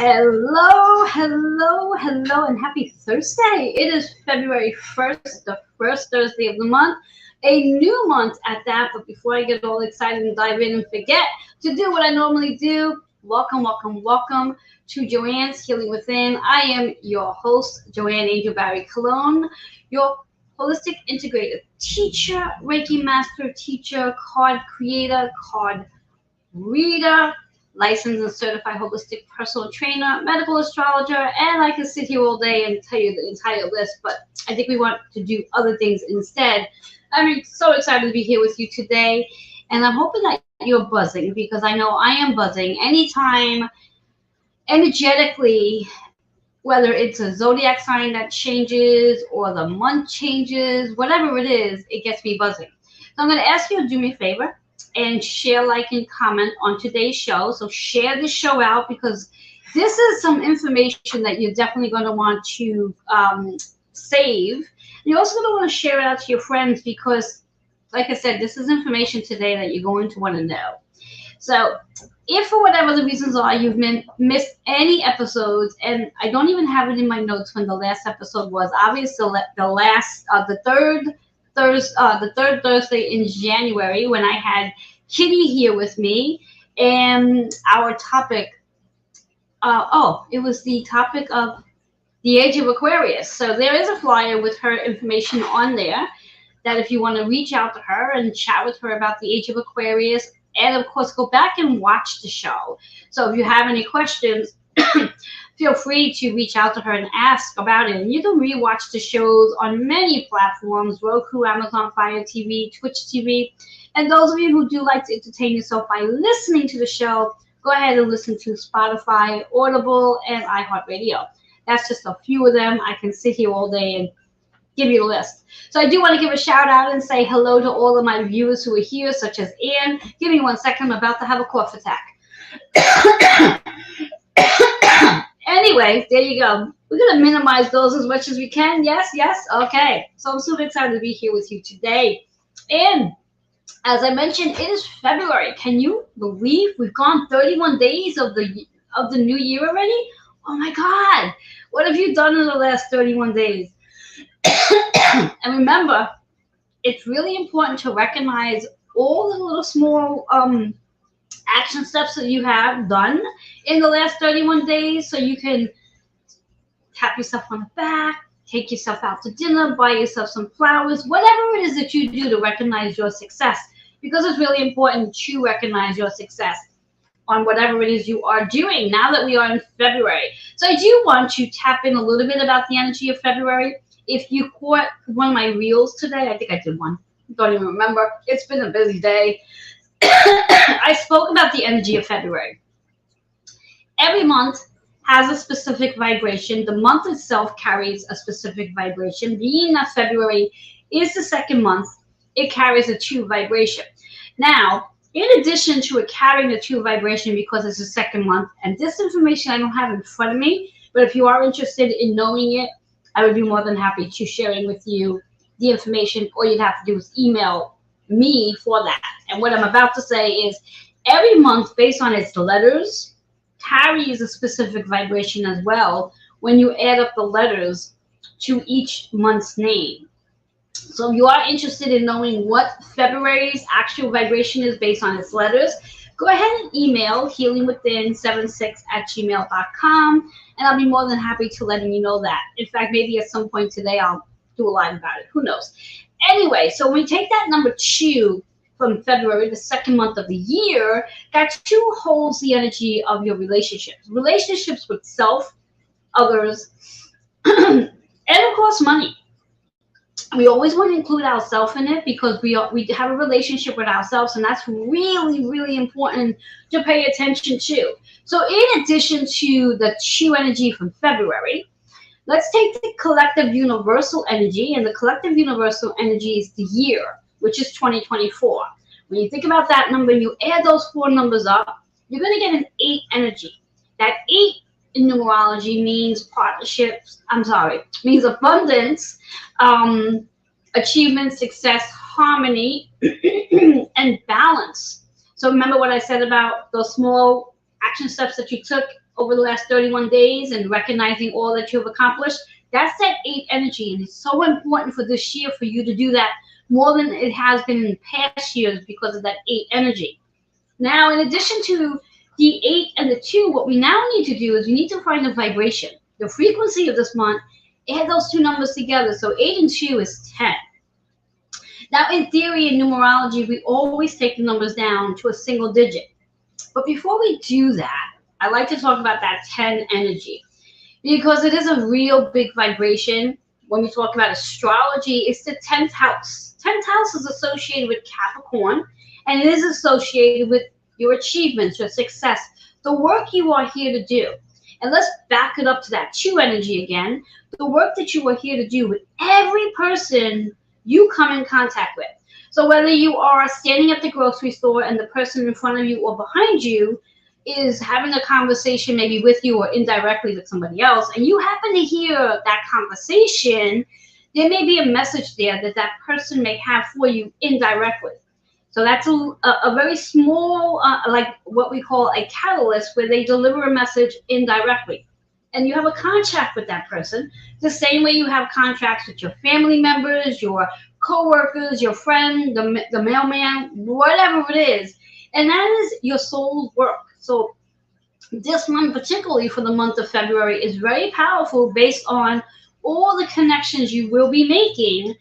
Hello, and happy Thursday. It is February 1st, the first Thursday of the month, a new month at that. But before I get all excited and dive in and forget to do what I normally do, welcome to Joanne's Healing Within. I am your host, Joanne Angel Barry Cologne, your holistic integrative teacher, Reiki master teacher, card creator, card reader, licensed and certified holistic personal trainer, medical astrologer, and I can sit here all day and tell you the entire list, but I think we want to do other things instead. I'm so excited to be here with you today, and I'm hoping that you're buzzing because I know I am buzzing anytime energetically, whether it's a zodiac sign that changes or the month changes, whatever it is, it gets me buzzing. So I'm going to ask you to do me a favor and share, like, and comment on today's show. So share the show out because this is some information that you're definitely going to want to save. You're also going to want to share it out to your friends because, like I said, this is information today that you're going to want to know. So if for whatever the reasons are you've missed any episodes, and I don't even have it in my notes when the last episode was, obviously the third Thursday in January when I had Kitty here with me, and our topic, it was the topic of the age of Aquarius. So there is a flyer with her information on there that if you want to reach out to her and chat with her about the age of Aquarius, and of course go back and watch the show. So if you have any questions, feel free to reach out to her and ask about it. And you can rewatch the shows on many platforms: Roku, Amazon Fire TV, Twitch TV. And those of you who do like to entertain yourself by listening to the show, go ahead and listen to Spotify, Audible, and iHeartRadio. That's just a few of them. I can sit here all day and give you the list. So I do want to give a shout out and say hello to all of my viewers who are here, such as Ann. Give me 1 second. I'm about to have a cough attack. Anyway, there you go. We're going to minimize those as much as we can. Yes. Okay. So I'm super excited to be here with you today. And as I mentioned, it is February. Can you believe we've gone 31 days of the new year already? Oh my God. What have you done in the last 31 days? And remember, it's really important to recognize all the little small action steps that you have done in the last 31 days so you can tap yourself on the back, take yourself out to dinner, buy yourself some flowers, whatever it is that you do to recognize your success, because it's really important to recognize your success on whatever it is you are doing now that we are in February. So I do want to tap in a little bit about the energy of February. If you caught one of my reels today, I think I did one. Don't even remember. It's been a busy day. I spoke about the energy of February. Every month has a specific vibration. The month itself carries a specific vibration. Being that February is the second month, it carries a 2 vibration. Now, in addition to it carrying a 2 vibration because it's the second month, and this information I don't have in front of me, but if you are interested in knowing it, I would be more than happy to sharing with you the information. All you'd have to do is email me for that. And what I'm about to say is every month, based on its letters, carries a specific vibration as well when you add up the letters to each month's name. So if you are interested in knowing what February's actual vibration is based on its letters, go ahead and email healingwithin76@gmail.com, and I'll be more than happy to letting you know that. In fact, maybe at some point today I'll do a live about it. Who knows? Anyway, so when we take that number 2 from February, the second month of the year, that 2 holds the energy of your relationships. Relationships with self, others, and of course money. We always want to include ourselves in it because we have a relationship with ourselves, and that's really, really important to pay attention to. So in addition to the 2 energy from February, let's take the collective universal energy, and the collective universal energy is the year, which is 2024. When you think about that number, you add those 4 numbers up, you're going to get an 8 energy. That 8 in numerology means means abundance, achievement, success, harmony, and balance. So remember what I said about those small action steps that you took over the last 31 days and recognizing all that you've accomplished. That's that 8 energy, and it's so important for this year for you to do that more than it has been in past years because of that 8 energy. Now, in addition to the 8 and the 2, what we now need to do is we need to find the vibration, the frequency of this month. Add those two numbers together. So 8 and 2 is 10. Now, in theory and numerology, we always take the numbers down to a single digit. But before we do that, I like to talk about that 10 energy because it is a real big vibration. When we talk about astrology, it's the 10th house. 10th house is associated with Capricorn, and it is associated with your achievements, your success, the work you are here to do. And let's back it up to that 2 energy again, the work that you are here to do with every person you come in contact with. So whether you are standing at the grocery store and the person in front of you or behind you is having a conversation maybe with you or indirectly with somebody else, and you happen to hear that conversation, there may be a message there that that person may have for you indirectly. So that's a very small, like what we call a catalyst, where they deliver a message indirectly. And you have a contract with that person, the same way you have contracts with your family members, your co-workers, your friend, the mailman, whatever it is. And that is your soul's work. So this month, particularly for the month of February, is very powerful based on all the connections you will be making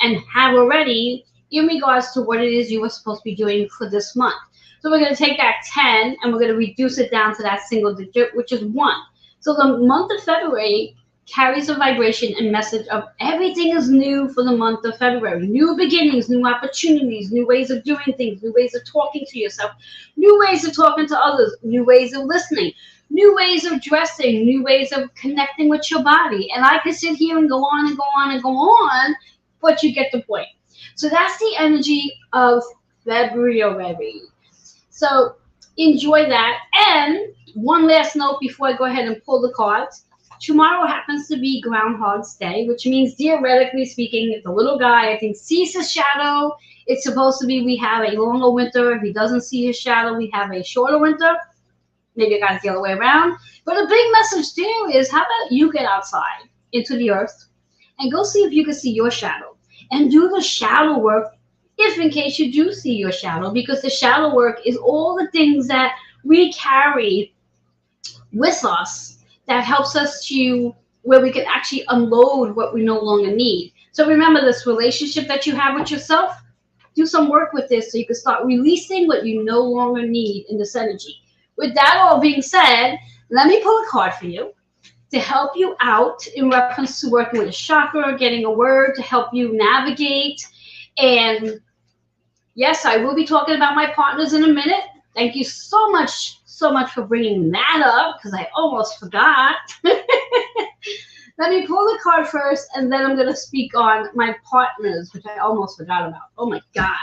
and have already in regards to what it is you were supposed to be doing for this month. So we're going to take that 10 and we're going to reduce it down to that single digit, which is 1. So the month of February carries a vibration and message of everything is new for the month of February. New beginnings, new opportunities, new ways of doing things, new ways of talking to yourself, new ways of talking to others, new ways of listening, new ways of dressing, new ways of connecting with your body. And I could sit here and go on and go on and go on, but you get the point. So that's the energy of February. So enjoy that. And one last note before I go ahead and pull the cards. Tomorrow happens to be Groundhog's Day, which means, theoretically speaking, the little guy, I think, sees his shadow. It's supposed to be we have a longer winter. If he doesn't see his shadow, we have a shorter winter. Maybe it got the other way around. But a big message there is, how about you get outside into the earth and go see if you can see your shadow and do the shadow work, if in case you do see your shadow, because the shadow work is all the things that we carry with us that helps us to where we can actually unload what we no longer need. So remember, this relationship that you have with yourself, do some work with this so you can start releasing what you no longer need in this energy. With that all being said, let me pull a card for you to help you out in reference to working with a chakra, getting a word to help you navigate. And yes, I will be talking about my partners in a minute. Thank you so much for bringing that up, because I almost forgot. Let me pull the card first, and then I'm going to speak on my partners, which I almost forgot about. Oh my God.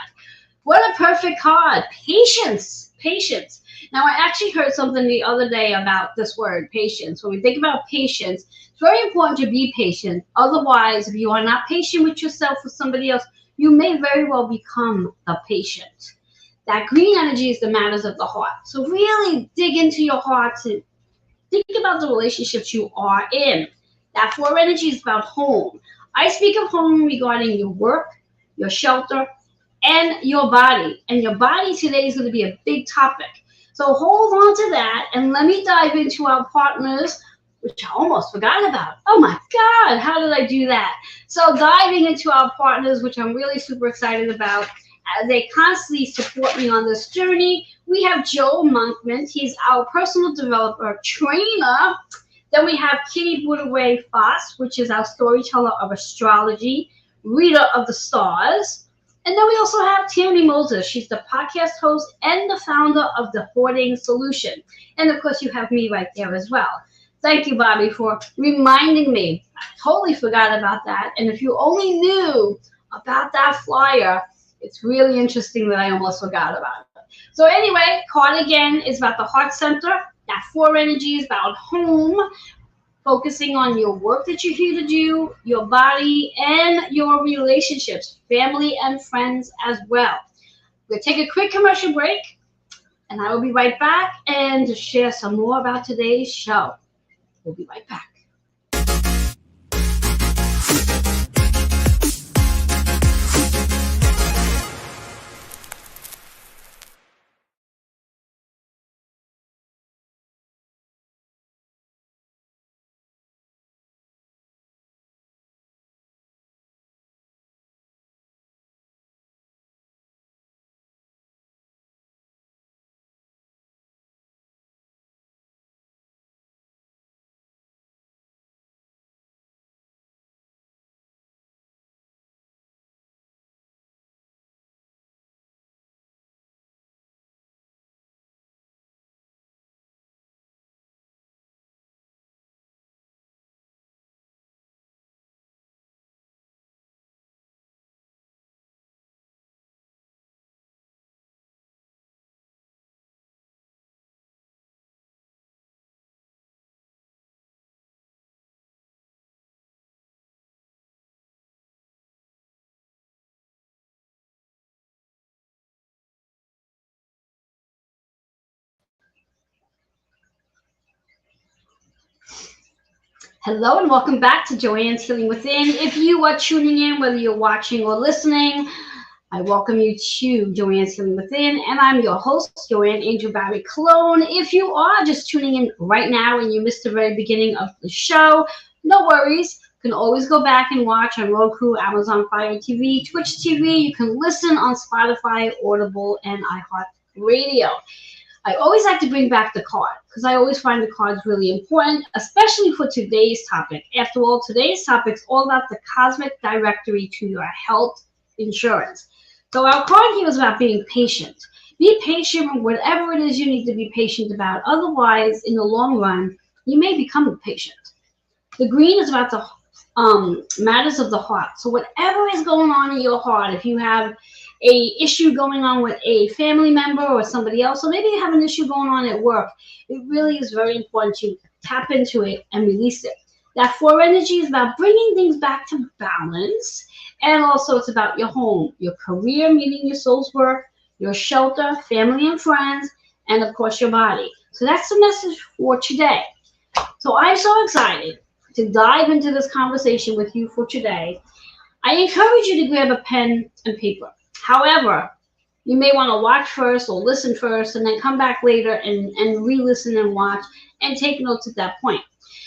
What a perfect card. Patience. Patience. Now, I actually heard something the other day about this word, patience. When we think about patience, it's very important to be patient. Otherwise, if you are not patient with yourself or somebody else, you may very well become a patient. That green energy is the matters of the heart. So really dig into your heart and think about the relationships you are in. That 4 energy is about home. I speak of home regarding your work, your shelter, and your body. And your body today is going to be a big topic. So hold on to that, and let me dive into our partners, which I almost forgot about. Oh my God, how did I do that? So diving into our partners, which I'm really super excited about, as they constantly support me on this journey. We have Joe Monkman. He's our personal developer trainer. Then we have Kitty Budaway Foss, which is our storyteller of astrology, reader of the stars. And then we also have Tierney Moses. She's the podcast host and the founder of The Hoarding Solution. And of course, you have me right there as well. Thank you, Bobby, for reminding me. I totally forgot about that. And if you only knew about that flyer, it's really interesting that I almost forgot about it. So anyway, card again is about the heart center. That 4 energy is about home, focusing on your work that you're here to do, your body, and your relationships, family and friends as well. We'll take a quick commercial break. and I will be right back and to share some more about today's show. We'll be right back. Hello and welcome back to Joanne's Healing Within. If you are tuning in, whether you're watching or listening, I welcome you to Joanne's Healing Within, and I'm your host, Joanne Angel Barry Cologne. If you are just tuning in right now and you missed the very beginning of the show, no worries. You can always go back and watch on Roku, Amazon Fire TV, Twitch TV. You can listen on Spotify, Audible, and iHeartRadio. I always like to bring back the card because I always find the cards really important, especially for today's topic. After all, today's topic is all about the cosmic directory to your health insurance. So our card here is about being patient. Be patient with whatever it is you need to be patient about. Otherwise, in the long run, you may become impatient. The green is about the matters of the heart. So whatever is going on in your heart, if you have a issue going on with a family member or somebody else, or maybe you have an issue going on at work, it really is very important to tap into it and release it. That 4 energy is about bringing things back to balance, and also it's about your home, your career, meaning your soul's work, your shelter, family and friends, and of course your body. So that's the message for today. So I'm so excited to dive into this conversation with you for today. I encourage you to grab a pen and paper. However, you may want to watch first or listen first and then come back later and re-listen and watch and take notes at that point.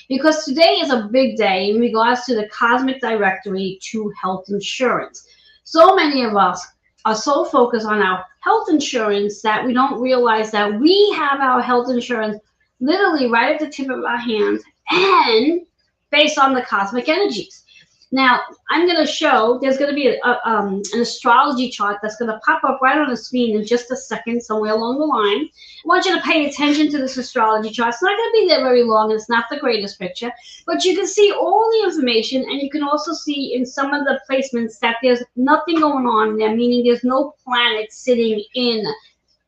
Because today is a big day in regards to the cosmic directory to health insurance. So many of us are so focused on our health insurance that we don't realize that we have our health insurance literally right at the tip of our hands and based on the cosmic energies. Now, I'm going to show, there's going to be an astrology chart that's going to pop up right on the screen in just a second, somewhere along the line. I want you to pay attention to this astrology chart. It's not going to be there very long. It's not the greatest picture, but you can see all the information, and you can also see in some of the placements that there's nothing going on there, meaning there's no planet sitting in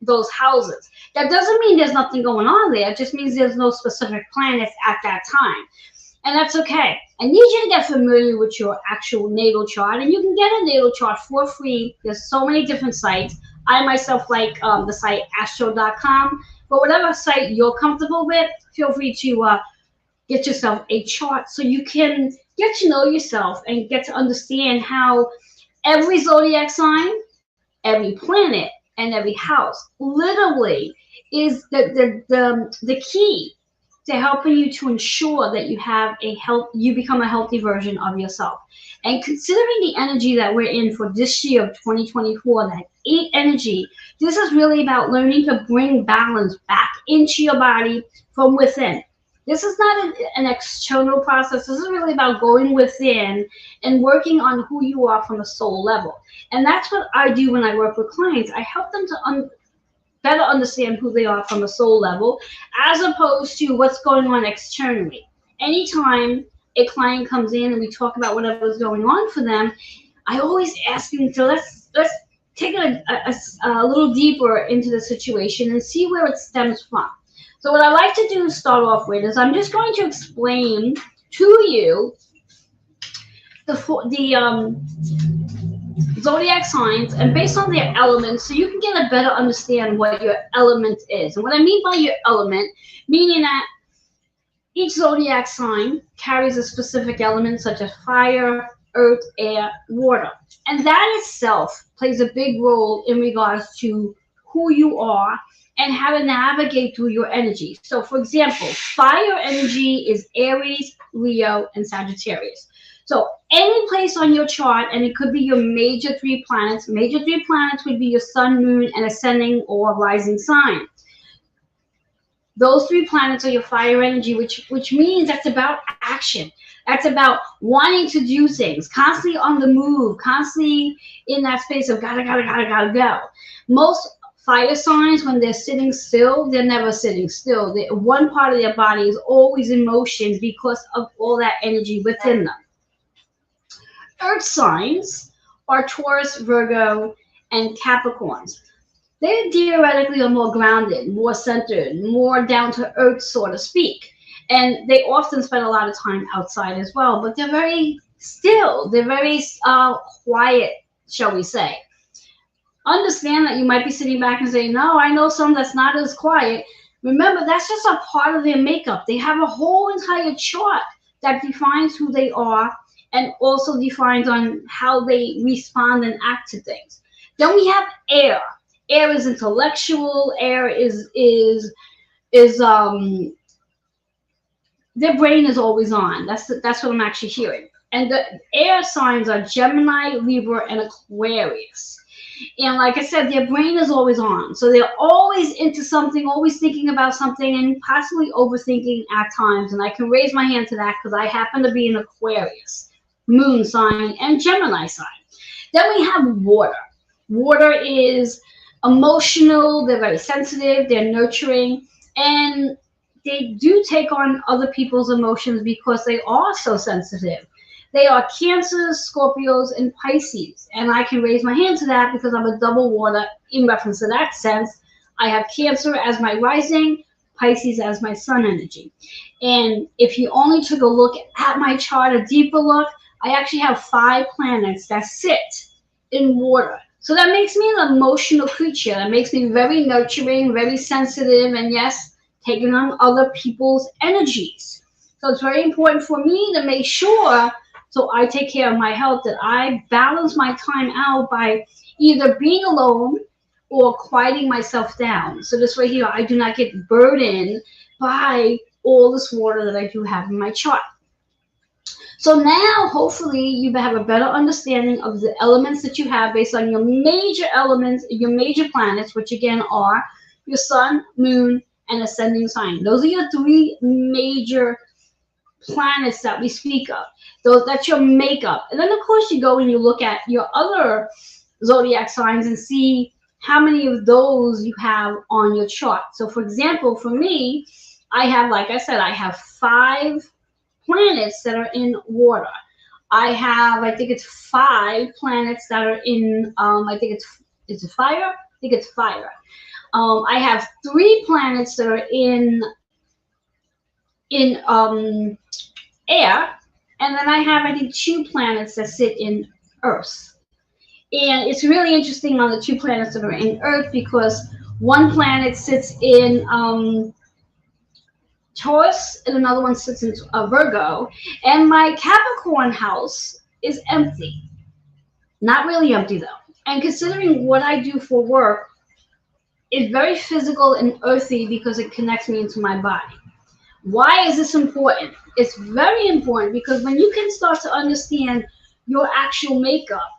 those houses. That doesn't mean there's nothing going on there. It just means there's no specific planets at that time. And that's okay. I need you to get familiar with your actual natal chart, and you can get a natal chart for free. There's so many different sites. I myself like the site astro.com, but whatever site you're comfortable with, feel free to get yourself a chart so you can get to know yourself and get to understand how every zodiac sign, every planet, and every house literally is the key to helping you to ensure that you become a healthy version of yourself. And considering the energy that we're in for this year of 2024, that 8 energy, this is really about learning to bring balance back into your body from within. This is not an external process. This is really about going within and working on who you are from a soul level. And that's what I do when I work with clients. I help them to better understand who they are from a soul level, as opposed to what's going on externally. Anytime a client comes in and we talk about whatever's going on for them, I always ask them to let's take it a little deeper into the situation and see where it stems from. So what I like to do to start off with is I'm just going to explain to you zodiac signs, and based on their elements, so you can get a better understand what your element is. And what I mean by your element, meaning that each zodiac sign carries a specific element such as fire, earth, air, water. And that itself plays a big role in regards to who you are and how to navigate through your energy. So, for example, fire energy is Aries, Leo, and Sagittarius. So, any place on your chart, and it could be your major three planets. Major three planets would be your sun, moon, and ascending or rising sign. Those three planets are your fire energy, which means that's about action. That's about wanting to do things, constantly on the move, constantly in that space of gotta go. Most fire signs, when they're sitting still, they're never sitting still. One part of their body is always in motion because of all that energy within them. Earth signs are Taurus, Virgo, and Capricorns. They theoretically are more grounded, more centered, more down to earth, so to speak. And they often spend a lot of time outside as well, but they're very still. They're very quiet, shall we say. Understand that you might be sitting back and saying, no, I know some that's not as quiet. Remember, that's just a part of their makeup. They have a whole entire chart that defines who they are and also defines on how they respond and act to things. Then we have air. Air is intellectual. Air is their brain is always on. That's what I'm actually hearing. And the air signs are Gemini, Libra, and Aquarius. And like I said, their brain is always on. So they're always into something, always thinking about something, and possibly overthinking at times. And I can raise my hand to that because I happen to be an Aquarius moon sign and Gemini sign. Then we have water. Water is emotional. They're very sensitive. They're nurturing. And they do take on other people's emotions because they are so sensitive. They are Cancers, Scorpios, and Pisces. And I can raise my hand to that because I'm a double water in reference to that sense. I have Cancer as my rising, Pisces as my sun energy. And if you only took a look at my chart, a deeper look, I actually have 5 planets that sit in water. So that makes me an emotional creature. That makes me very nurturing, very sensitive, and yes, taking on other people's energies. So it's very important for me to make sure, so I take care of my health, that I balance my time out by either being alone or quieting myself down. So this way here, I do not get burdened by all this water that I do have in my chart. So now, hopefully, you have a better understanding of the elements that you have based on your major elements, your major planets, which again are your sun, moon, and ascending sign. Those are your 3 major planets that we speak of. That's your makeup. And then, of course, you go and you look at your other zodiac signs and see how many of those you have on your chart. So, for example, for me, I have, like I said, I have 5 planets that are in water. I have, I think it's 5 planets that are in, I think it's fire? I think it's fire. I have 3 planets that are in air, and then I have, I think, 2 planets that sit in Earth. And it's really interesting on the 2 planets that are in Earth because one planet sits in Taurus and another one sits in Virgo, and my Capricorn house is empty. Not really empty though. And considering what I do for work, it's very physical and earthy because it connects me into my body. Why is this important? It's very important because when you can start to understand your actual makeup,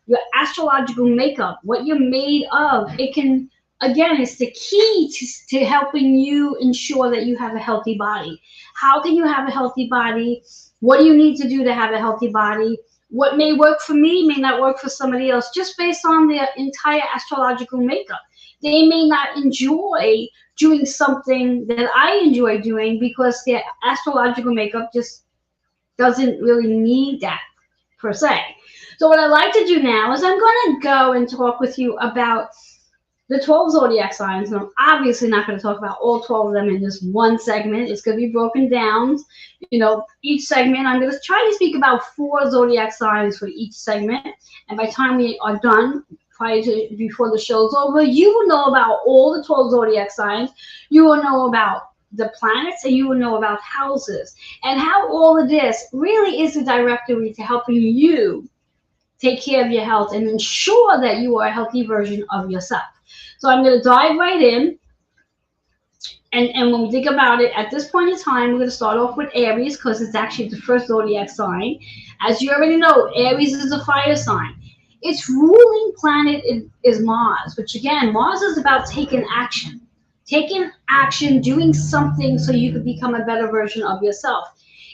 your astrological makeup, what you're made of, it can, again, it's the key to helping you ensure that you have a healthy body. How can you have a healthy body? What do you need to do to have a healthy body? What may work for me may not work for somebody else, just based on their entire astrological makeup. They may not enjoy doing something that I enjoy doing because their astrological makeup just doesn't really need that per se. So what I like to do now is I'm going to go and talk with you about the 12 zodiac signs. And I'm obviously not going to talk about all 12 of them in this one segment. It's going to be broken down. Each segment, I'm going to try to speak about 4 zodiac signs for each segment. And by the time we are done, before the show's over, you will know about all the 12 zodiac signs. You will know about the planets, and you will know about houses, and how all of this really is a directory to helping you take care of your health and ensure that you are a healthy version of yourself. So I'm going to dive right in. And when we think about it, at this point in time, we're going to start off with Aries because it's actually the first zodiac sign. As you already know, Aries is a fire sign. Its ruling planet is Mars, which again, Mars is about taking action. Taking action, doing something so you can become a better version of yourself.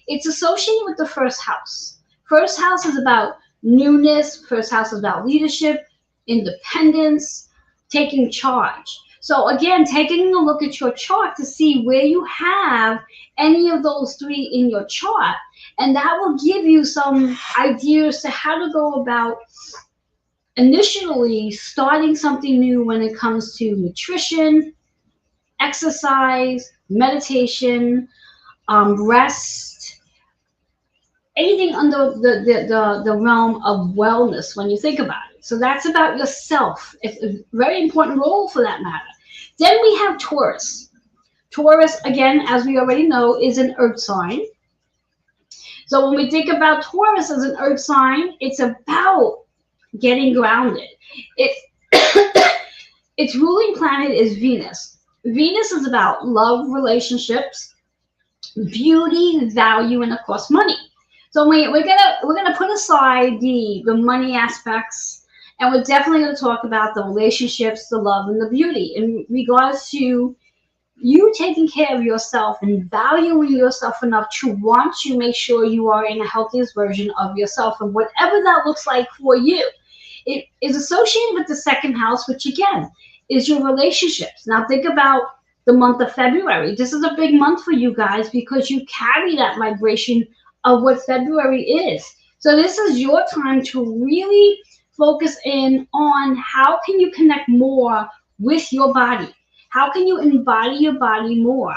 It's associated with the first house. First house is about newness. First house is about leadership, independence, taking charge. So again, taking a look at your chart to see where you have any of those 3 in your chart, and that will give you some ideas to how to go about initially starting something new when it comes to nutrition, exercise, meditation, rest, anything under the realm of wellness when you think about it. So that's about yourself. It's a very important role for that matter. Then we have Taurus. Taurus, again, as we already know, is an earth sign. So when we think about Taurus as an earth sign, it's about getting grounded. Its ruling planet is Venus. Venus is about love, relationships, beauty, value, and of course money. So we're gonna put aside the money aspects, and we're definitely gonna talk about the relationships, the love, and the beauty in regards to you taking care of yourself and valuing yourself enough to want to make sure you are in the healthiest version of yourself, and whatever that looks like for you. It is associated with the second house, which again is your relationships. Now think about the month of February. This is a big month for you guys because you carry that vibration of what February is. So this is your time to really focus in on how can you connect more with your body. How can you embody your body more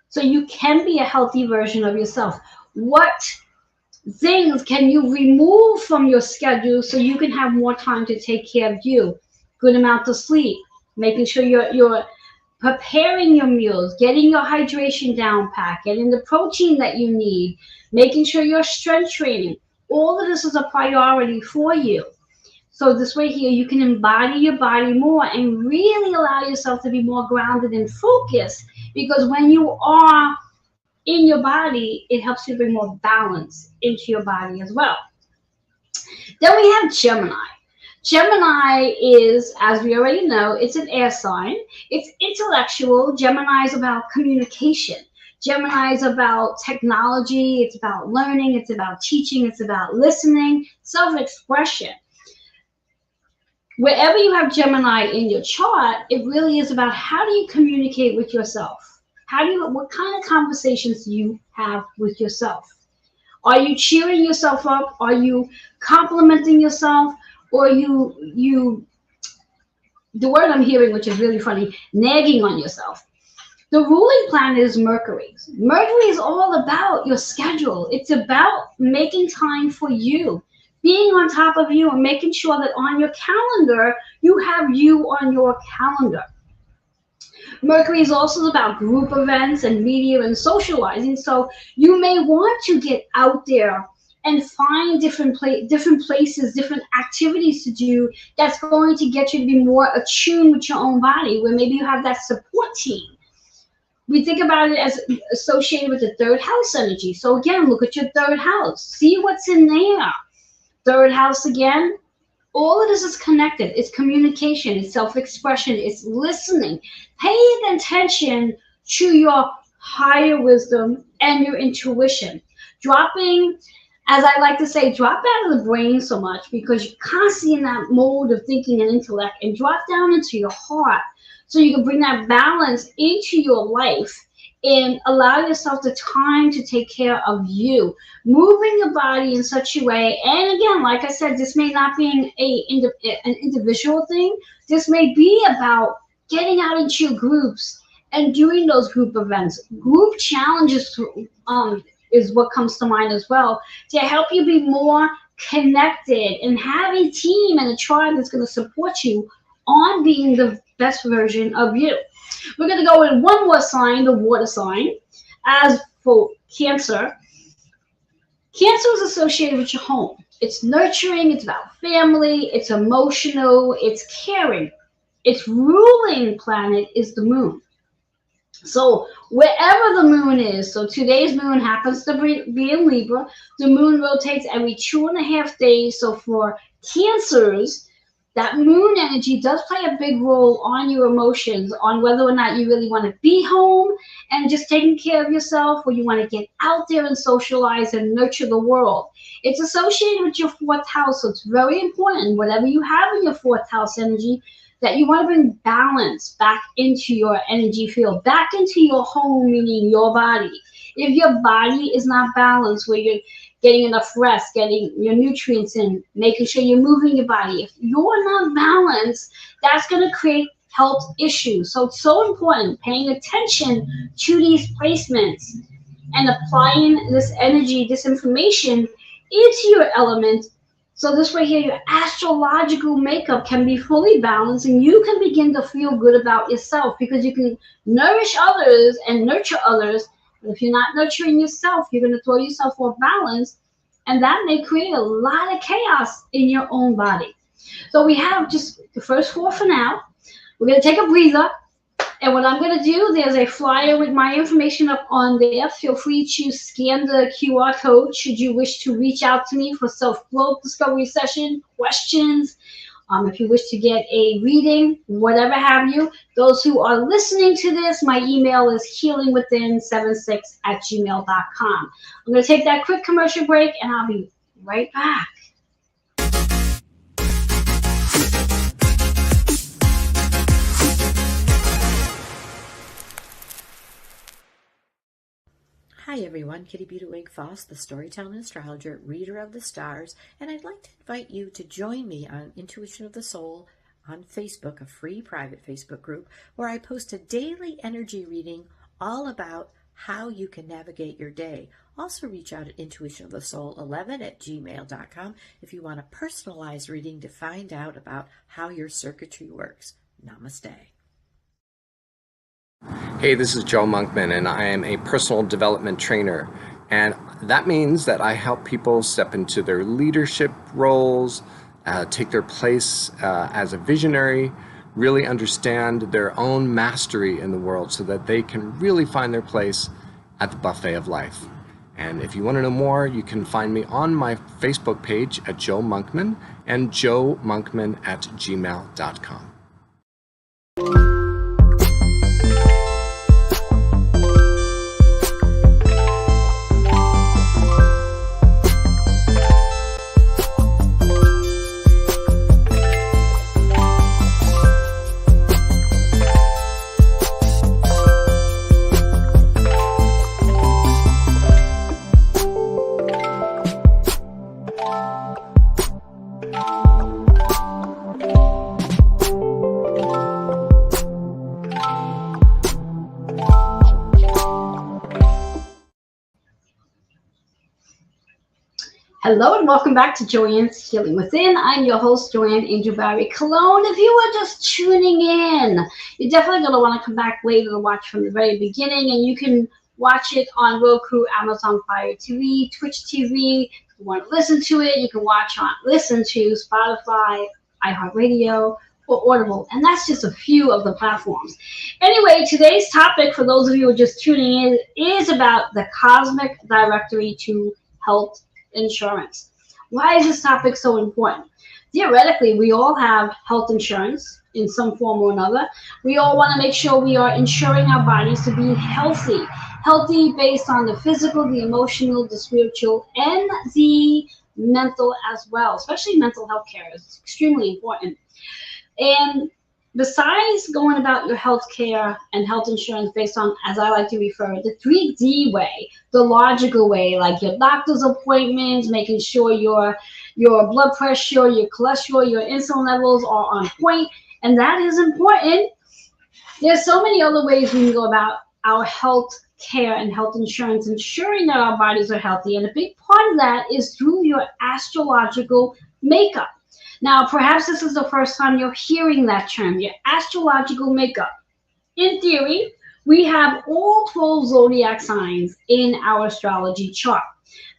so you can be a healthy version of yourself? What things can you remove from your schedule so you can have more time to take care of you? Good amount of sleep, making sure you're preparing your meals, getting your hydration down pat, getting the protein that you need, making sure you're strength training. All of this is a priority for you. So this way here, you can embody your body more and really allow yourself to be more grounded and focused, because when you are in your body, it helps you bring more balance into your body as well. Then we have Gemini. Gemini is, as we already know, it's an air sign. It's intellectual. Gemini is about communication. Gemini is about technology. It's about learning. It's about teaching. It's about listening, self-expression. Wherever you have Gemini in your chart, it really is about how do you communicate with yourself? What kind of conversations do you have with yourself? Are you cheering yourself up? Are you complimenting yourself? Or the word I'm hearing, which is really funny, nagging on yourself. The ruling planet is Mercury. Mercury is all about your schedule. It's about making time for you, being on top of you, and making sure that on your calendar, you have you on your calendar. Mercury is also about group events and media and socializing. So you may want to get out there and find different places, different activities to do that's going to get you to be more attuned with your own body, where maybe you have that support team. We think about it as associated with the third house energy. So again, look at your third house. See what's in there. Third house again. All of this is connected. It's communication, it's self-expression, it's listening, paying attention to your higher wisdom and your intuition. Dropping, as I like to say, drop out of the brain so much because you're constantly in that mode of thinking and intellect, and drop down into your heart so you can bring that balance into your life and allow yourself the time to take care of you. Moving your body in such a way, and again, like I said, this may not be an individual thing. This may be about getting out into your groups and doing those group events. Group challenges is what comes to mind as well, to help you be more connected and have a team and a tribe that's going to support you on being the best version of you. We're going to go with one more sign, the water sign. As for Cancer, Cancer is associated with your home. It's nurturing, it's about family, it's emotional, it's caring. Its ruling planet is the moon. So wherever the moon is, so today's moon happens to be in Libra. The moon rotates every 2.5 days. So for Cancers, that moon energy does play a big role on your emotions, on whether or not you really want to be home and just taking care of yourself, or you want to get out there and socialize and nurture the world. It's associated with your fourth house, so it's very important, whatever you have in your fourth house energy, that you want to bring balance back into your energy field, back into your home, meaning your body. If your body is not balanced, where you're getting enough rest, getting your nutrients in, making sure you're moving your body, if you're not balanced, that's going to create health issues. So it's so important paying attention to these placements and applying this energy, this information into your element. So this way here, your astrological makeup can be fully balanced, and you can begin to feel good about yourself, because you can nourish others and nurture others. But if you're not nurturing yourself, you're going to throw yourself off balance, and that may create a lot of chaos in your own body. So we have just the first 4 for now. We're going to take a breather. And what I'm going to do, there's a flyer with my information up on there. Feel free to scan the QR code should you wish to reach out to me for self-growth discovery session, questions, if you wish to get a reading, whatever have you. Those who are listening to this, my email is healingwithin76@gmail.com. I'm going to take that quick commercial break, and I'll be right back. Hi everyone, Kitty Buda Foss, the storytelling astrologer, reader of the stars, and I'd like to invite you to join me on Intuition of the Soul on Facebook, a free private Facebook group, where I post a daily energy reading all about how you can navigate your day. Also reach out at intuitionofthesoul11@gmail.com if you want a personalized reading to find out about how your circuitry works. Namaste. Hey, this is Joe Monkman, and I am a personal development trainer. And that means that I help people step into their leadership roles, take their place as a visionary, really understand their own mastery in the world so that they can really find their place at the buffet of life. And if you want to know more, you can find me on my Facebook page at Joe Monkman and joemonkman@gmail.com. Hello and welcome back to Joanne's Healing Within. I'm your host, Joanne Angel Barry Cologne. If you are just tuning in, you're definitely going to want to come back later to watch from the very beginning, and you can watch it on Roku, Amazon Fire TV, Twitch TV. If you want to listen to it, you can listen to Spotify, iHeartRadio, or Audible, and that's just a few of the platforms. Anyway, today's topic, for those of you who are just tuning in, is about the Cosmic Directory to Health Insurance. Why is this topic so important? Theoretically, we all have health insurance in some form or another. We all want to make sure we are insuring our bodies to be healthy based on the physical, the emotional, the spiritual, and the mental as well. Especially mental health care is extremely important. And besides going about your health care and health insurance based on, as I like to refer, the 3D way, the logical way, like your doctor's appointments, making sure your blood pressure, your cholesterol, your insulin levels are on point, and that is important. There's so many other ways we can go about our health care and health insurance, ensuring that our bodies are healthy. And a big part of that is through your astrological makeup. Now, perhaps this is the first time you're hearing that term, your astrological makeup. In theory, we have all 12 zodiac signs in our astrology chart.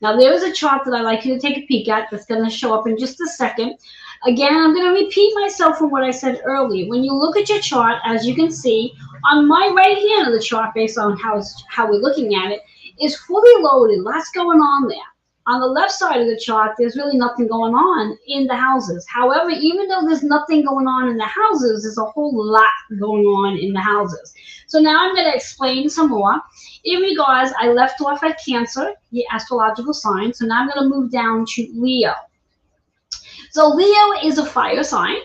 Now, there is a chart that I'd like you to take a peek at that's going to show up in just a second. Again, I'm going to repeat myself from what I said earlier. When you look at your chart, as you can see, on my right hand of the chart, based on how we're looking at it, is fully loaded. Lots going on there. On the left side of the chart, there's really nothing going on in the houses. However, even though there's nothing going on in the houses, there's a whole lot going on in the houses. So now I'm going to explain some more. In regards, I left off at Cancer, the astrological sign. So now I'm going to move down to Leo. So Leo is a fire sign.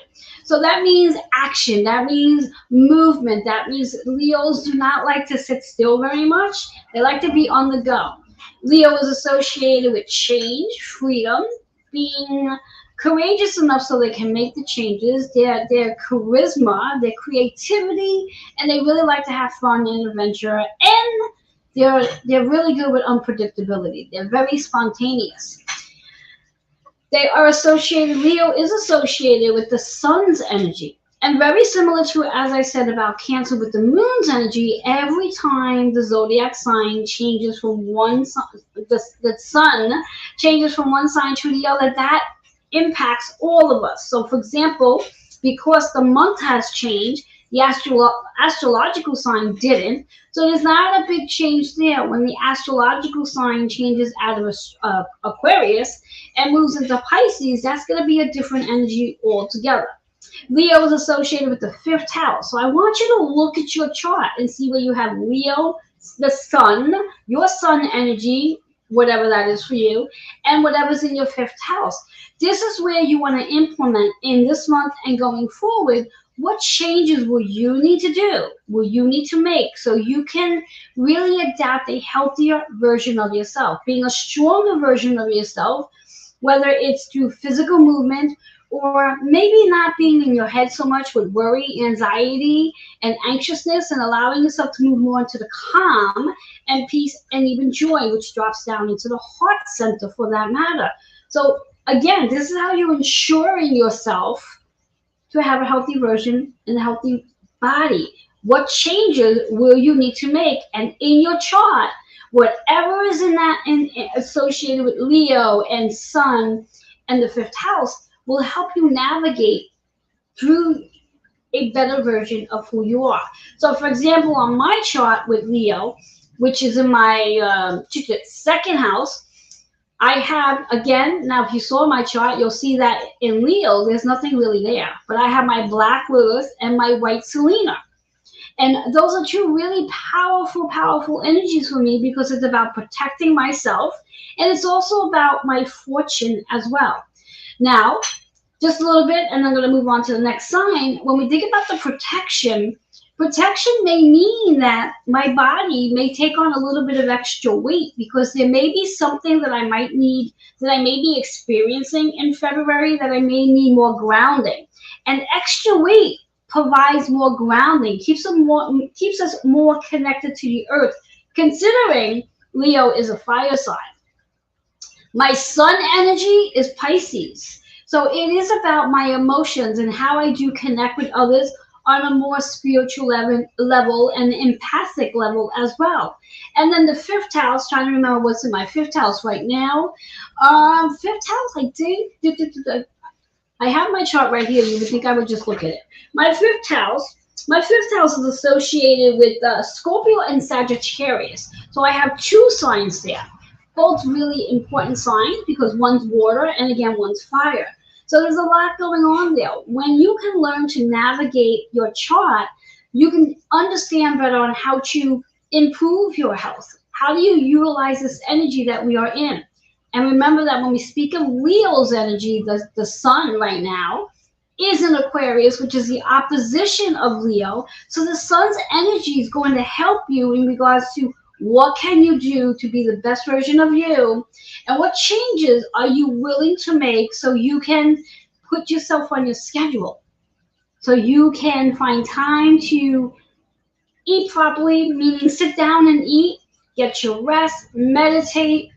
So that means action. That means movement. That means Leos do not like to sit still very much. They like to be on the go. Leo is associated with change, freedom, being courageous enough so they can make the changes, their charisma, their creativity, and they really like to have fun and adventure. And they're really good with unpredictability. They're very spontaneous. They are associated, Leo is associated with the sun's energy. And very similar to, as I said about Cancer with the moon's energy, every time the zodiac sign changes from one sign, the sun changes from one sign to the other, that impacts all of us. So, for example, because the month has changed, the astrological sign didn't. So there's not a big change there. When the astrological sign changes out of Aquarius and moves into Pisces, that's going to be a different energy altogether. Leo is associated with the 5th house. So I want you to look at your chart and see where you have Leo, the sun, your sun energy, whatever that is for you, and whatever's in your 5th house. This is where you want to implement in this month and going forward. What changes will you need to do, will you need to make so you can really adapt a healthier version of yourself, being a stronger version of yourself, whether it's through physical movement or maybe not being in your head so much with worry, anxiety, and anxiousness, and allowing yourself to move more into the calm and peace and even joy, which drops down into the heart center for that matter. So again, this is how you're ensuring yourself to have a healthy version and a healthy body. What changes will you need to make? And in your chart, whatever is in that associated with Leo and Sun and the 5th house will help you navigate through a better version of who you are. So, for example, on my chart with Leo, which is in my 2nd house, I have, again, now if you saw my chart, you'll see that in Leo, there's nothing really there. But I have my black Lilith and my white Selena. And those are two really powerful, powerful energies for me because it's about protecting myself. And it's also about my fortune as well. Now, just a little bit, and I'm going to move on to the next sign. When we think about the protection may mean that my body may take on a little bit of extra weight because there may be something that I might need, that I may be experiencing in February, that I may need more grounding. And extra weight provides more grounding, keeps us more connected to the earth, considering Leo is a fire sign. My sun energy is Pisces. So it is about my emotions and how I do connect with others on a more spiritual level and empathic level as well. And then the 5th house, trying to remember what's in my 5th house right now. 5th house, I have my chart right here. You would think I would just look at it. My 5th house is associated with Scorpio and Sagittarius. So I have 2 signs there. Both really important signs because one's water and again, one's fire. So there's a lot going on there. When you can learn to navigate your chart, you can understand better on how to improve your health. How do you utilize this energy that we are in? And remember that when we speak of Leo's energy, the sun right now is in Aquarius, which is the opposition of Leo. So the sun's energy is going to help you in regards to what can you do to be the best version of you, and what changes are you willing to make so you can put yourself on your schedule, so you can find time to eat properly, meaning sit down and eat, get your rest, meditate,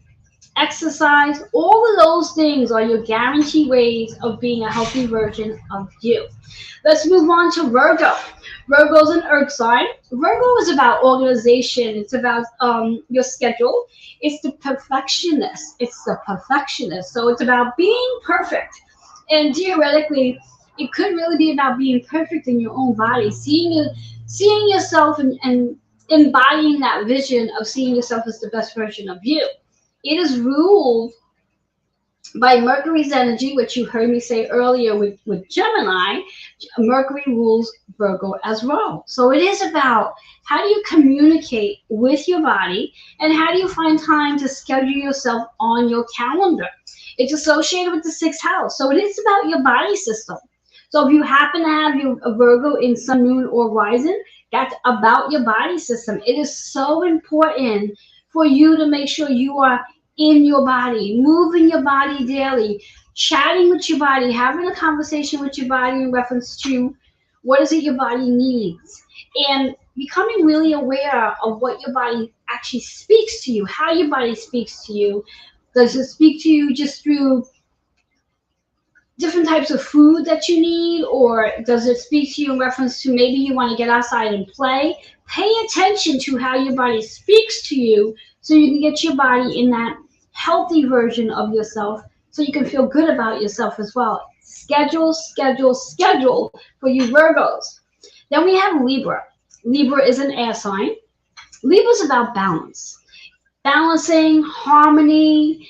exercise. All of those things are your guaranteed ways of being a healthy version of you. Let's move on to Virgo. Virgo is an earth sign. Virgo is about organization. It's about your schedule. It's the perfectionist. So it's about being perfect. And theoretically, it could really be about being perfect in your own body, seeing yourself and embodying that vision of seeing yourself as the best version of you. It is ruled by Mercury's energy, which you heard me say earlier with Gemini. Mercury rules Virgo as well. So it is about how do you communicate with your body, and how do you find time to schedule yourself on your calendar. It's associated with the sixth house. So it is about your body system. So if you happen to have a Virgo in sun, moon, or rising, that's about your body system. It is so important for you to make sure you are in your body, moving your body daily, chatting with your body, having a conversation with your body in reference to what is it your body needs, and becoming really aware of what your body actually speaks to you, how your body speaks to you. Does it speak to you just through different types of food that you need, or does it speak to you in reference to maybe you want to get outside and play? Pay attention to how your body speaks to you so you can get your body in that healthy version of yourself, so you can feel good about yourself as well. Schedule for you Virgos. Then we have Libra. Libra is an air sign. Libra is about balance, balancing, harmony,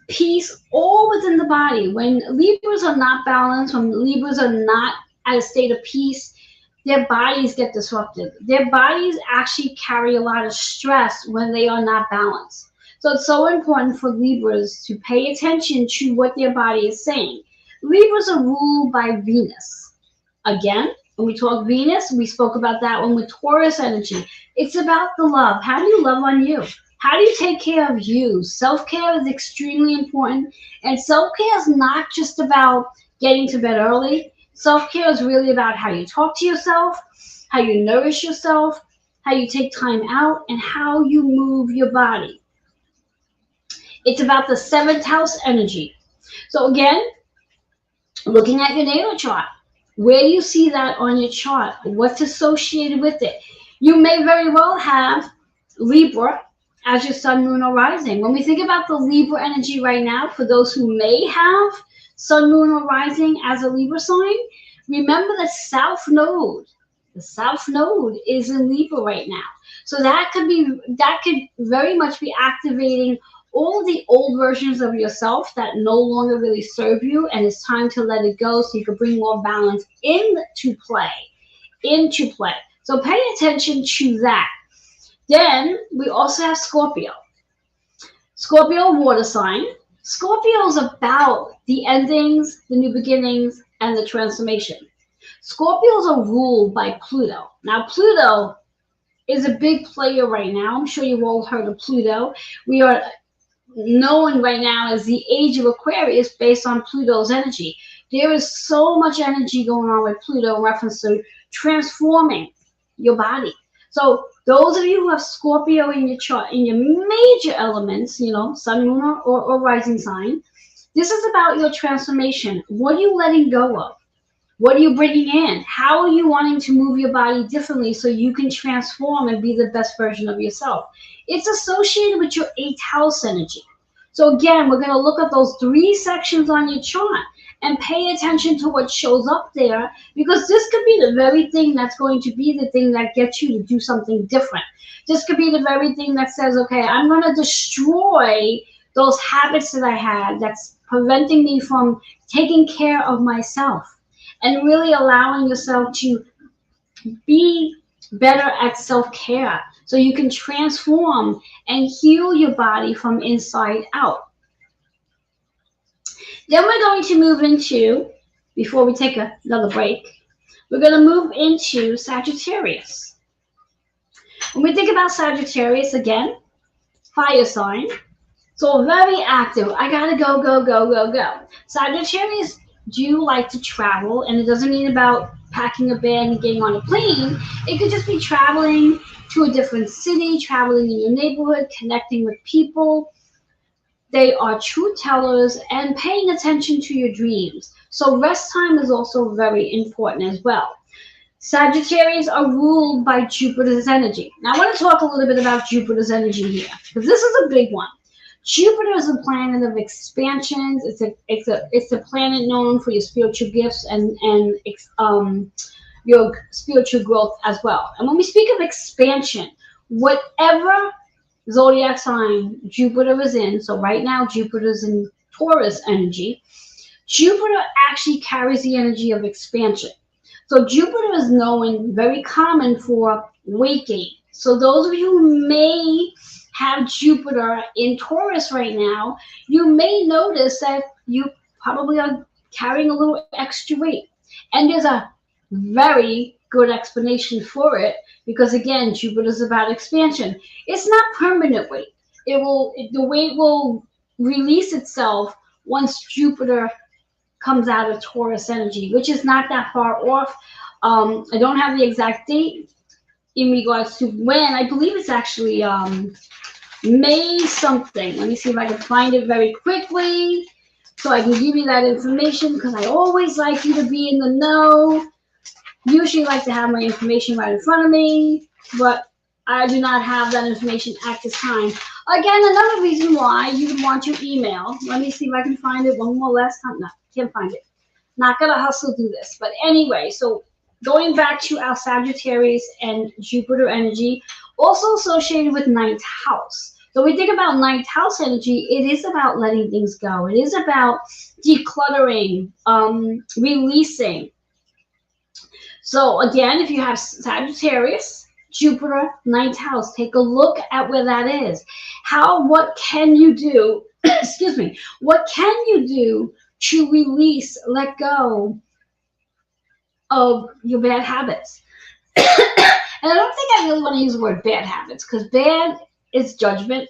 peace, all within the body. When Libras are not balanced, when Libras are not at a state of peace, their bodies get disrupted. Their bodies actually carry a lot of stress when they are not balanced. So it's so important for Libras to pay attention to what their body is saying. Libras are ruled by Venus. Again, when we talk Venus, we spoke about that one with Taurus energy. It's about the love. How do you love on you? How do you take care of you? Self-care is extremely important. And self-care is not just about getting to bed early. Self-care is really about how you talk to yourself, how you nourish yourself, how you take time out, and how you move your body. It's about the seventh house energy. So again, looking at your natal chart, where do you see that on your chart? What's associated with it? You may very well have Libra as your sun, moon, or rising. When we think about the Libra energy right now, for those who may have sun, moon, or rising as a Libra sign, remember the South Node. The South Node is in Libra right now. So that could very much be activating all the old versions of yourself that no longer really serve you, and it's time to let it go so you can bring more balance into play. So pay attention to that. Then we also have Scorpio. Scorpio, water sign. Scorpio is about the endings, the new beginnings, and the transformation. Scorpios are ruled by Pluto. Now, Pluto is a big player right now. I'm sure you've all heard of Pluto. We are known right now as the age of Aquarius based on Pluto's energy. There is so much energy going on with Pluto in reference to transforming your body. So those of you who have Scorpio in your chart, in your major elements, sun, moon, or rising sign, this is about your transformation. What are you letting go of? What are you bringing in? How are you wanting to move your body differently so you can transform and be the best version of yourself? It's associated with your 8th house energy. So again, we're going to look at those 3 sections on your chart and pay attention to what shows up there, because this could be the very thing that's going to be the thing that gets you to do something different. This could be the very thing that says, okay, I'm going to destroy those habits that I had that's preventing me from taking care of myself, and really allowing yourself to be better at self-care so you can transform and heal your body from inside out. Then we're going to move into before we take another break, we're going to move into Sagittarius. When we think about Sagittarius, again, fire sign. So very active. I gotta go, go, go, go, go. Sagittarius do like to travel, and it doesn't mean about packing a bag and getting on a plane. It could just be traveling to a different city, traveling in your neighborhood, connecting with people. They are truth tellers and paying attention to your dreams. So rest time is also very important as well. Sagittarius are ruled by Jupiter's energy. Now I want to talk a little bit about Jupiter's energy here, because this is a big one. Jupiter is a planet of expansions. It's a planet known for your spiritual gifts and your spiritual growth as well. And when we speak of expansion, whatever zodiac sign Jupiter is in, so right now Jupiter is in Taurus energy, Jupiter actually carries the energy of expansion. So Jupiter is known, very common for weight gain. So those of you who may have Jupiter in Taurus right now, you may notice that you probably are carrying a little extra weight. And there's a very good explanation for it, because again, Jupiter is about expansion. It's not permanent weight. The weight will release itself once Jupiter comes out of Taurus energy, which is not that far off. I don't have the exact date in regards to when. I believe it's actually May something. Let me see if I can find it very quickly so I can give you that information, because I always like you to be in the know. Usually like to have my information right in front of me, but I do not have that information at this time. Again, another reason why you would want your email. Let me see if I can find it one more last time. No, can't find it. Not gonna hustle through this. But anyway, so going back to our Sagittarius and Jupiter energy, also associated with ninth house. So we think about ninth house energy, it is about letting things go. It is about decluttering, releasing. So again, if you have Sagittarius, Jupiter, ninth house, take a look at where that is. What can you do? Excuse me. What can you do to release, let go of your bad habits? And I don't think I really want to use the word bad habits, because bad is judgment.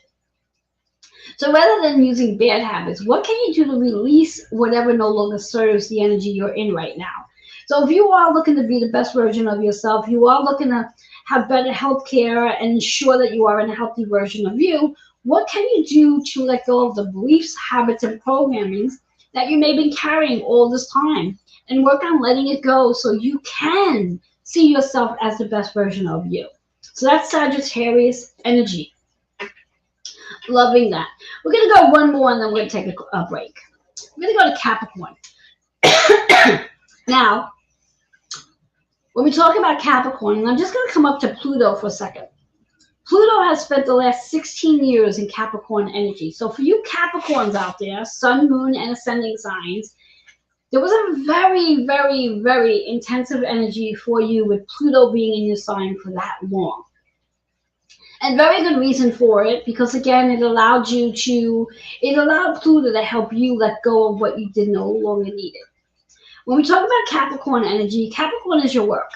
So rather than using bad habits, what can you do to release whatever no longer serves the energy you're in right now? So if you are looking to be the best version of yourself, you are looking to have better health care and ensure that you are in a healthy version of you, what can you do to let go of the beliefs, habits, and programmings that you may have been carrying all this time, and work on letting it go so you can see yourself as the best version of you? So that's Sagittarius energy. Loving that. We're going to go one more and then we're going to take a break. We're going to go to Capricorn. Now, when we talk about Capricorn, and I'm just going to come up to Pluto for a second. Pluto has spent the last 16 years in Capricorn energy. So for you Capricorns out there, sun, moon, and ascending signs, there was a very, very, very intensive energy for you with Pluto being in your sign for that long. And very good reason for it, because again, it allowed Pluto to help you let go of what you did no longer needed. When we talk about Capricorn energy, Capricorn is your work.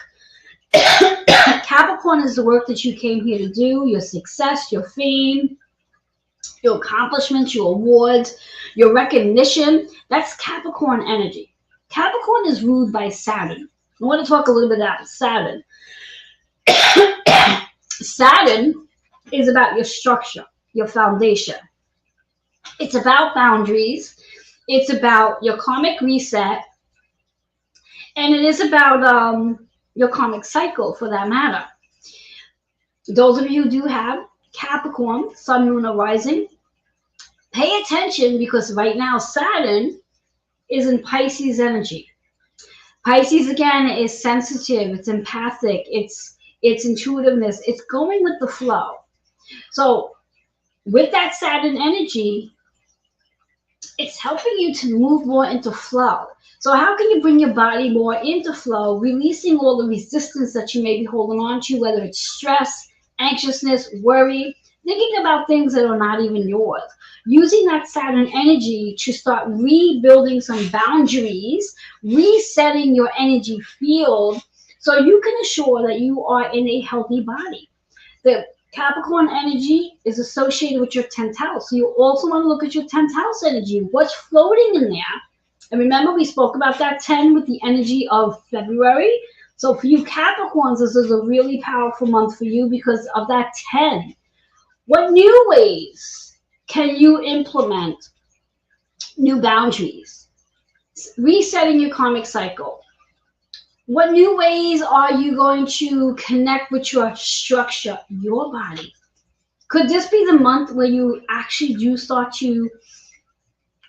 Capricorn is the work that you came here to do, your success, your fame, your accomplishments, your awards, your recognition. That's Capricorn energy. Capricorn is ruled by Saturn. I want to talk a little bit about Saturn. Saturn is about your structure, your foundation. It's about boundaries. It's about your karmic reset. And it is about your karmic cycle, for that matter. Those of you who do have Capricorn, sun, moon, or rising, pay attention, because right now Saturn is in Pisces energy. Pisces, again, is sensitive, it's empathic, it's intuitiveness, it's going with the flow. So with that Saturn energy, it's helping you to move more into flow. So how can you bring your body more into flow, releasing all the resistance that you may be holding on to, whether it's stress, anxiousness, worry, thinking about things that are not even yours. using that Saturn energy to start rebuilding some boundaries, resetting your energy field so you can assure that you are in a healthy body. The Capricorn energy is associated with your 10th house. So you also want to look at your 10th house energy. What's floating in there? And remember, we spoke about that 10 with the energy of February. So for you Capricorns, this is a really powerful month for you because of that 10. What new ways can you implement new boundaries? Resetting your karmic cycle. What new ways are you going to connect with your structure, your body? Could this be the month where you actually do start to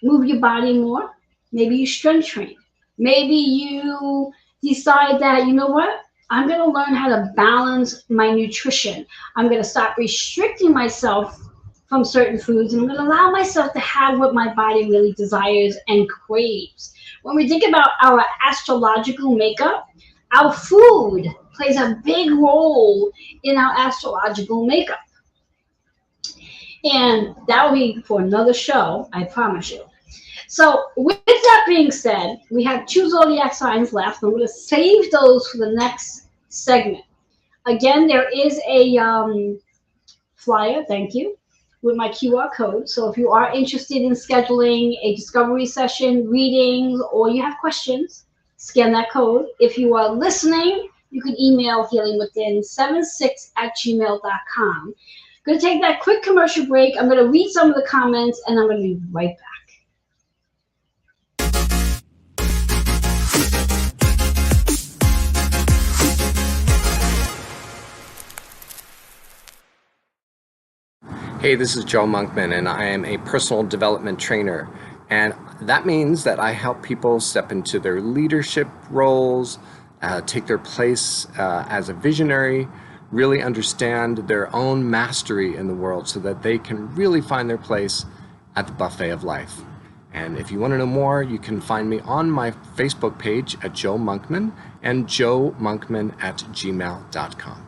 move your body more? Maybe you strength train. Maybe you decide that, you know what? I'm going to learn how to balance my nutrition. I'm going to stop restricting myself from certain foods, and I'm going to allow myself to have what my body really desires and craves. When we think about our astrological makeup, our food plays a big role in our astrological makeup. And that will be for another show, I promise you. So with that being said, we have 2 zodiac signs left. I'm going to save those for the next segment. Again, there is a flyer, thank you, with my QR code. So if you are interested in scheduling a discovery session, readings, or you have questions, scan that code. If you are listening, you can email healingwithin76@gmail.com. I'm going to take that quick commercial break. I'm going to read some of the comments, and I'm going to be right back. Hey, this is Joe Monkman, and I am a personal development trainer. And that means that I help people step into their leadership roles, take their place as a visionary, really understand their own mastery in the world so that they can really find their place at the buffet of life. And if you want to know more, you can find me on my Facebook page at Joe Monkman and joemonkman@gmail.com.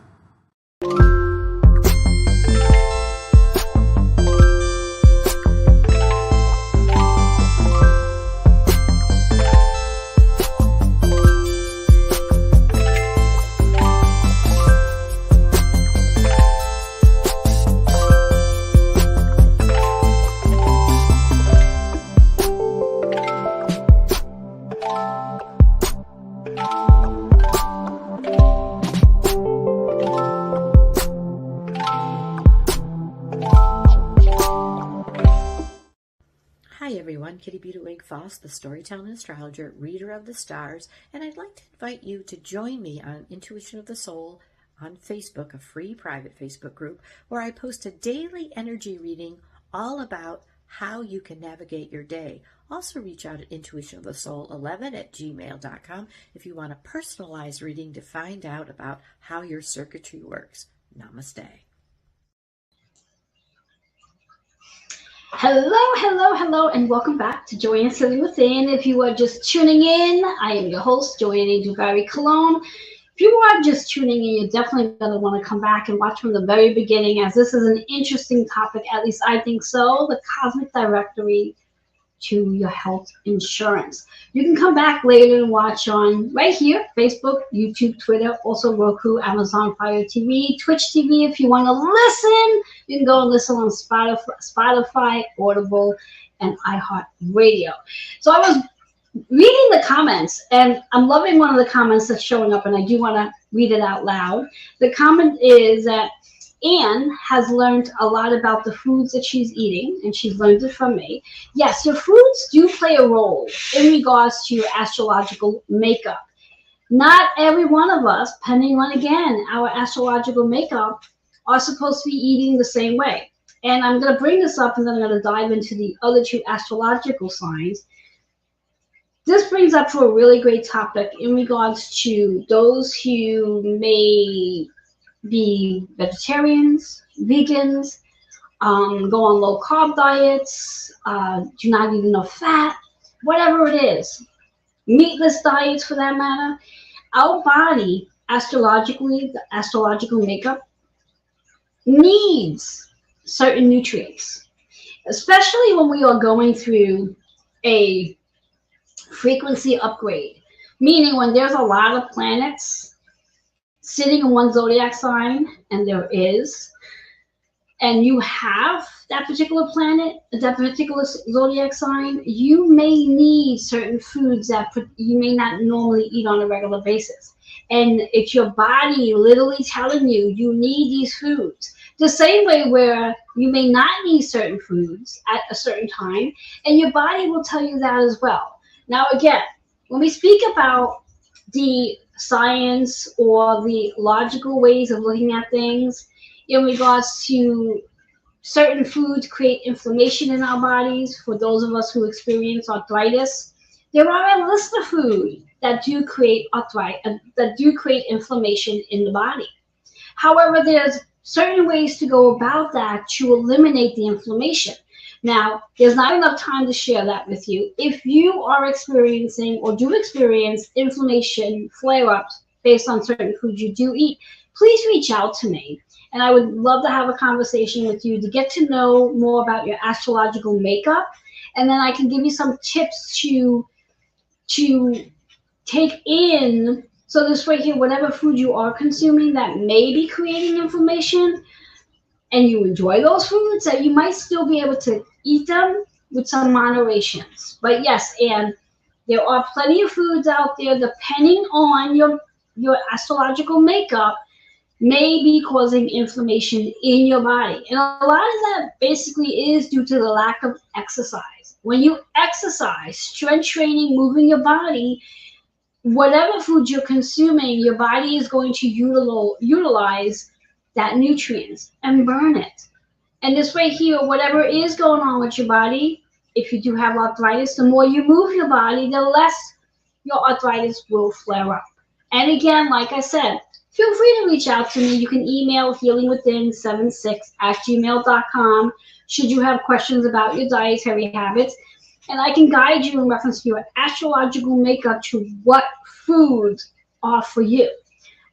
Kitty Buda Foss, the storytelling astrologer, reader of the stars, and I'd like to invite you to join me on Intuition of the Soul on Facebook, a free private Facebook group where I post a daily energy reading all about how you can navigate your day. Also reach out at intuitionofthesoul11@gmail.com if you want a personalized reading to find out about how your circuitry works. Namaste. Hello, and welcome back to Joanne Healing Within. If you are just tuning in, I am your host, Joanne Angel Barry Cologne. If you are just tuning in, you're definitely going to want to come back and watch from the very beginning, as this is an interesting topic, at least I think so, the cosmic directory to your health insurance. You can come back later and watch on right here, Facebook, YouTube, Twitter, also Roku, Amazon Fire TV, Twitch TV. If you want to listen, you can go and listen on Spotify, Audible, and iHeartRadio. So I was reading the comments, and I'm loving one of the comments that's showing up, and I do want to read it out loud. The comment is that Anne has learned a lot about the foods that she's eating, and she's learned it from me. Yes, your foods do play a role in regards to your astrological makeup. Not every one of us, depending on, again, our astrological makeup, are supposed to be eating the same way. And I'm going to bring this up, and then I'm going to dive into the other 2 astrological signs. This brings up to a really great topic in regards to those who may be vegetarians, vegans, go on low carb diets, do not eat enough fat, whatever it is, meatless diets for that matter. Our body, astrologically, the astrological makeup, needs certain nutrients. especially when we are going through a frequency upgrade, meaning when there's a lot of planets sitting in one zodiac sign, and there is, and you have that particular planet, that particular zodiac sign, you may need certain foods that you may not normally eat on a regular basis. And it's your body literally telling you you need these foods. The same way where you may not need certain foods at a certain time, and your body will tell you that as well. Now, again, when we speak about the science or the logical ways of looking at things, in regards to certain foods create inflammation in our bodies. For those of us who experience arthritis, there are a list of foods that do create arthritis, that do create inflammation in the body. However, there's certain ways to go about that to eliminate the inflammation. Now, there's not enough time to share that with you. If you are experiencing or do experience inflammation flare-ups based on certain foods you do eat, please reach out to me. And I would love to have a conversation with you to get to know more about your astrological makeup. And then I can give you some tips to take in. So this right here, whatever food you are consuming that may be creating inflammation, and you enjoy those foods, that you might still be able to eat them with some moderations. But yes, and there are plenty of foods out there, depending on your astrological makeup, may be causing inflammation in your body. And a lot of that basically is due to the lack of exercise. When you exercise, strength training, moving your body, whatever food you're consuming, your body is going to utilize that nutrients and burn it. And this way here, whatever is going on with your body, if you do have arthritis, the more you move your body, the less your arthritis will flare up. And again, like I said, feel free to reach out to me. You can email healingwithin76@gmail.com should you have questions about your dietary habits. And I can guide you in reference to your astrological makeup to what foods are for you.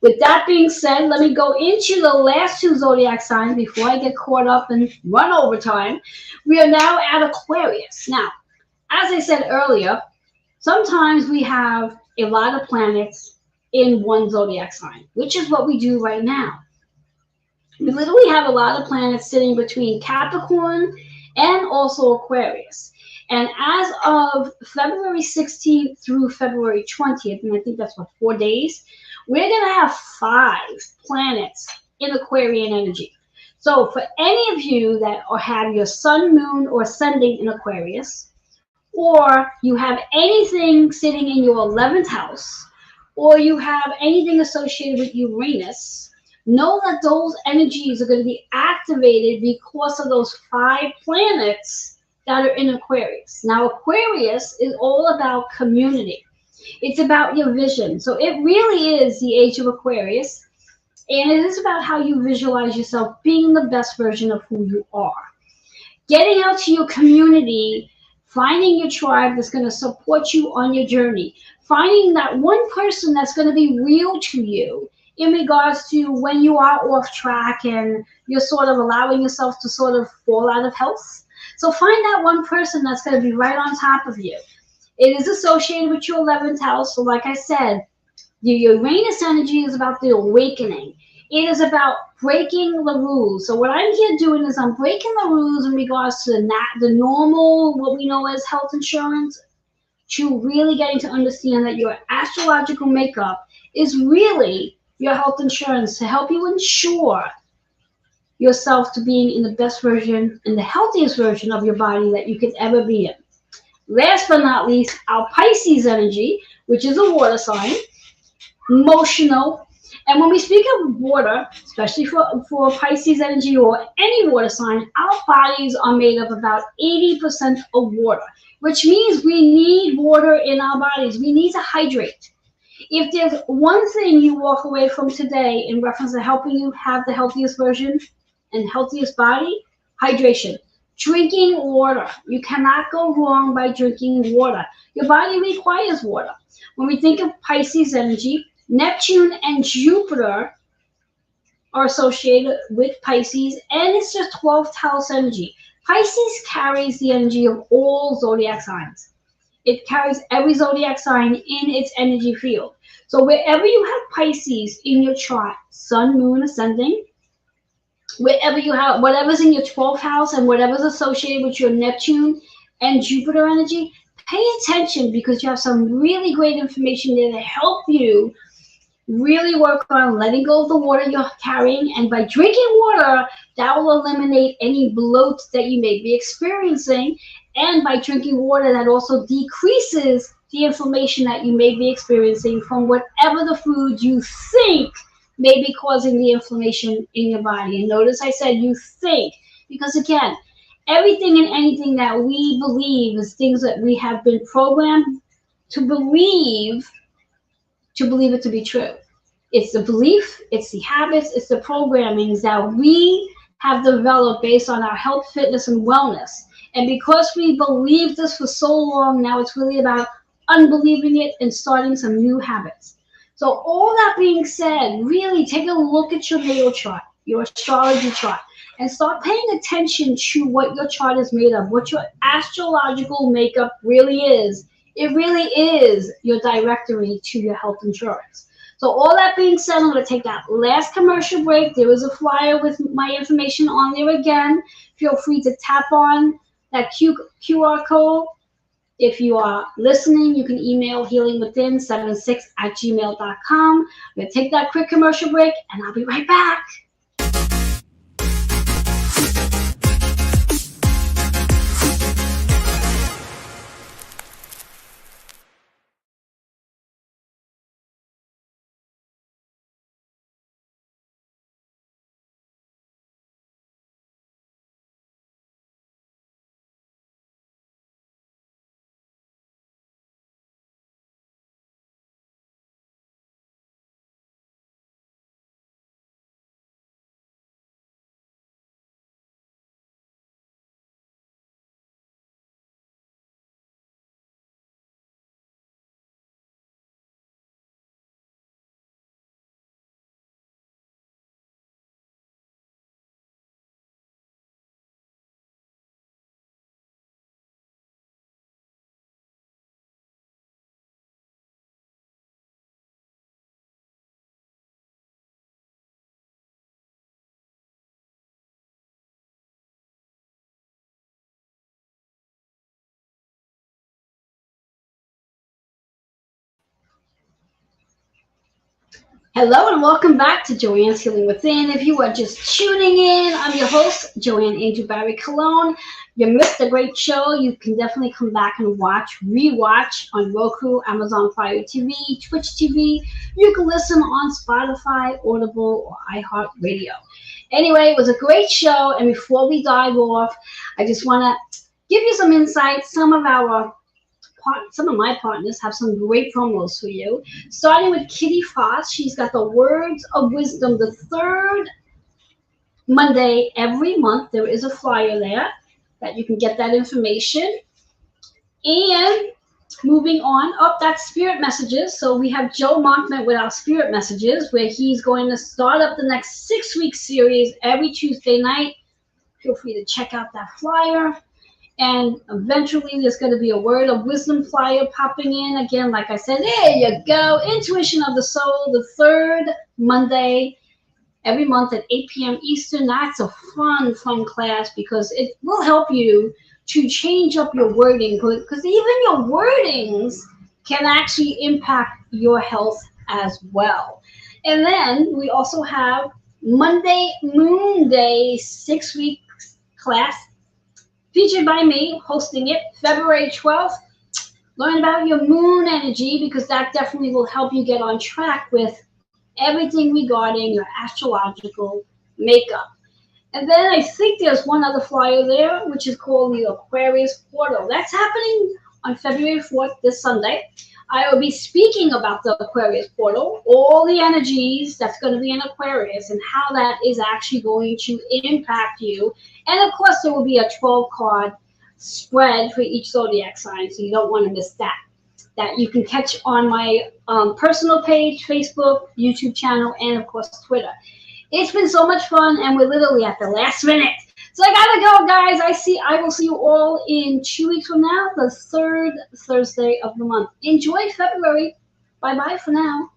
With that being said, let me go into the last two zodiac signs before I get caught up and run over time. We are now at Aquarius. Now, as I said earlier, sometimes we have a lot of planets in one zodiac sign, which is what we do right now. We literally have a lot of planets sitting between Capricorn and also Aquarius. And as of February 16th through February 20th, and I think that's 4 days, we're going to have 5 planets in Aquarian energy. So for any of you that have your sun, moon, or ascending in Aquarius, or you have anything sitting in your 11th house, or you have anything associated with Uranus, know that those energies are going to be activated because of those 5 planets that are in Aquarius. Now, Aquarius is all about community. It's about your vision. So it really is the age of Aquarius, and it is about how you visualize yourself being the best version of who you are. Getting out to your community, finding your tribe that's going to support you on your journey, finding that one person that's going to be real to you in regards to when you are off track and you're sort of allowing yourself to sort of fall out of health. So find that one person that's going to be right on top of you. It is associated with your 11th house. So like I said, the Uranus energy is about the awakening. It is about breaking the rules. So what I'm here doing is I'm breaking the rules in regards to the normal, what we know as health insurance, to really getting to understand that your astrological makeup is really your health insurance to help you insure yourself to being in the best version and the healthiest version of your body that you could ever be in. Last but not least, our Pisces energy, which is a water sign, emotional. And when we speak of water, especially for Pisces energy or any water sign, our bodies are made of about 80% of water, which means we need water in our bodies. We need to hydrate. If there's one thing you walk away from today in reference to helping you have the healthiest version and healthiest body, hydration. Drinking water. You cannot go wrong by drinking water. Your body requires water. When we think of Pisces energy, Neptune and Jupiter are associated with Pisces, and it's just 12th house energy. Pisces carries the energy of all zodiac signs. It carries every zodiac sign in its energy field. So wherever you have Pisces in your chart, sun, moon, ascending, wherever you have whatever's in your 12th house and whatever's associated with your Neptune and Jupiter energy, pay attention because you have some really great information there to help you really work on letting go of the water you're carrying. And by drinking water, that will eliminate any bloat that you may be experiencing. And by drinking water, that also decreases the inflammation that you may be experiencing from whatever the food you think may be causing the inflammation in your body. And notice I said you think, because again, everything and anything that we believe is things that we have been programmed to believe it to be true. It's the belief, it's the habits, it's the programmings that we have developed based on our health, fitness, and wellness. And because we believed this for so long, now it's really about unbelieving it and starting some new habits. So all that being said, really take a look at your natal chart, your astrology chart, and start paying attention to what your chart is made of, what your astrological makeup really is. It really is your directory to your health insurance. So all that being said, I'm going to take that last commercial break. There is a flyer with my information on there again. Feel free to tap on that QR code. If you are listening, you can email healingwithin76@gmail.com. I'm going to take that quick commercial break, and I'll be right back. Hello and welcome back to Joanne's Healing Within. If you are just tuning in, I'm your host, Joanne Angel Barry Cologne. You missed a great show. You can definitely come back and rewatch on Roku, Amazon Fire TV, Twitch TV. You can listen on Spotify, Audible, or iHeartRadio. Anyway, it was a great show. And before we dive off, I just want to give you some insights. Some of my partners have some great promos for you. Starting with Kitty Foss, she's got the Words of Wisdom, the third Monday every month. There is a flyer there that you can get that information. And moving on, that's Spirit Messages. So we have Joe Monkman with our Spirit Messages, where he's going to start up the next 6-week series every Tuesday night. Feel free to check out that flyer. And eventually there's going to be a Word of Wisdom flyer popping in. Again, like I said, there you go. Intuition of the Soul, the third Monday every month at 8 p.m. Eastern. That's a fun class because it will help you to change up your wording, because even your wordings can actually impact your health as well. And then we also have Monday Moon Day 6-week class, featured by me, hosting it February 12th. Learn about your moon energy, because that definitely will help you get on track with everything regarding your astrological makeup. And then I think there's one other flyer there, which is called the Aquarius Portal. That's happening on February 4th, this Sunday. I will be speaking about the Aquarius Portal, all the energies that's going to be in Aquarius and how that is actually going to impact you. And of course, there will be a 12-card spread for each zodiac sign, so you don't want to miss that. That you can catch on my personal page, Facebook, YouTube channel, and of course, Twitter. It's been so much fun, and we're literally at the last minute. So I gotta go, guys. I will see you all in 2 weeks from now, the third Thursday of the month. Enjoy February. Bye bye for now.